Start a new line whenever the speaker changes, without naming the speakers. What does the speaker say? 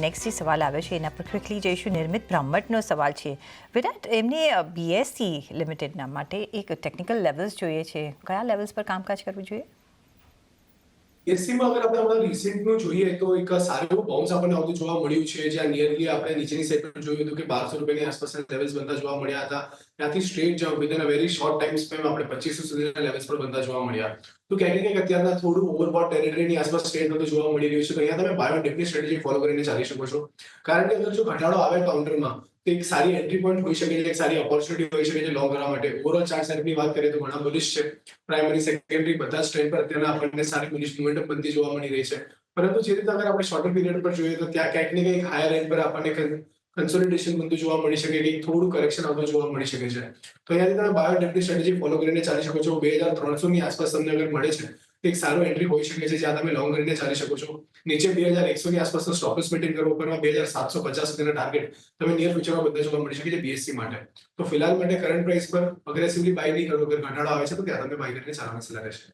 Next જે સવાલ આવ્યો છે એના પર ક્વિકલી જઈશું. નિર્મિત બ્રાહ્મણનો સવાલ છે. વિરાટ, એમને બીએસસી લિમિટેડના માટે એક ટેકનિકલ લેવલ્સ જોઈએ છે. કયા લેવલ્સ પર કામકાજ કરવું જોઈએ?
એસીમાં અગર આપણે હમણાં રિસેન્ટનું જોઈએ તો એક સારું એવું બાઉન્સ આપણને આવતું જોવા મળ્યું છે, જ્યાં નિયરલી આપણે નીચેની સાઈડ પર જોયું હતું કે 1200 રૂપિયાની આસપાસ લેવલ્સ બનતા જોવા મળ્યા હતા. ત્યાંથી સ્ટ્રેટ જાવ within a very short time spam આપણે 2500 સુધીના લેવલ્સ પર બનતા જોવા મળ્યા. તો ક્યાંક ને ક્યાંક અત્યારના થોડું ઓવરબોટ ટેરેટરીની આસપાસ ટ્રેડ થતો જોવા મળી રહ્યું છે. તો અહીંયા તમે બાય ઓન ડિપની સ્ટ્રેટેજી ફોલો કરીને ચાલી શકો છો. કારણ કે અગર જો ઘટાડો આવે કાઉન્ટરમાં તો એક સારી એન્ટ્રી પોઈન્ટ હોઈ શકે છે, એક સારી ઓપોર્ચ્યુનિટી હોઈ શકે છે લોંગ રન માટે. ઓવરઓલ ચાર્ટ સેટની વાત કરીએ તો ઘણા બુલિશ છે. પ્રાઇમરી સેકન્ડરી બધા જ ટ્રેન્ડ પર અત્યારના આપણને સારી બુલિશ મોમેન્ટમ બનતી જોવા મળી રહી છે. પરંતુ જે રીતે અગર આપણે શોર્ટર પીરિયડ પર જોઈએ તો ત્યાં ક્યાંક ને ક્યાંક હાયર એન્ડ પર આપણને કન્સોલિડેશન બનતું જોવા મળી શકે છે, થોડું કરેક્શન આવતું જોવા મળી શકે છે. તો અહીંયાથી તમે બાય ઓન ડિપની સ્ટ્રેટેજી ફોલો કરીને ચાલી શકો છો. 2300 ની આસપાસ તમને અગર મળે છે તો એક સારો એન્ટ્રી હોઈ શકે છે, જ્યાં તમે લોંગ રનને ચાલી શકો છો. નીચે 2100 ની આસપાસનો સ્ટોપ લોસ મેન્ટેન કરવો, ઉપરમાં 2750 સુધીના ટાર્ગેટ તમે નિયર ફ્યુચરમાં બધા જોવા મળી શકે છે બીએસસી માટે. તો ફિલહાલ માટે કરંટ પ્રાઇસ પર અગ્રેસિવલી બાય નહીં કરો. અગર ઘટાડો આવે છે તો ત્યાં તમે બાય કરીને ચાલવાની સલાહ રહેશે.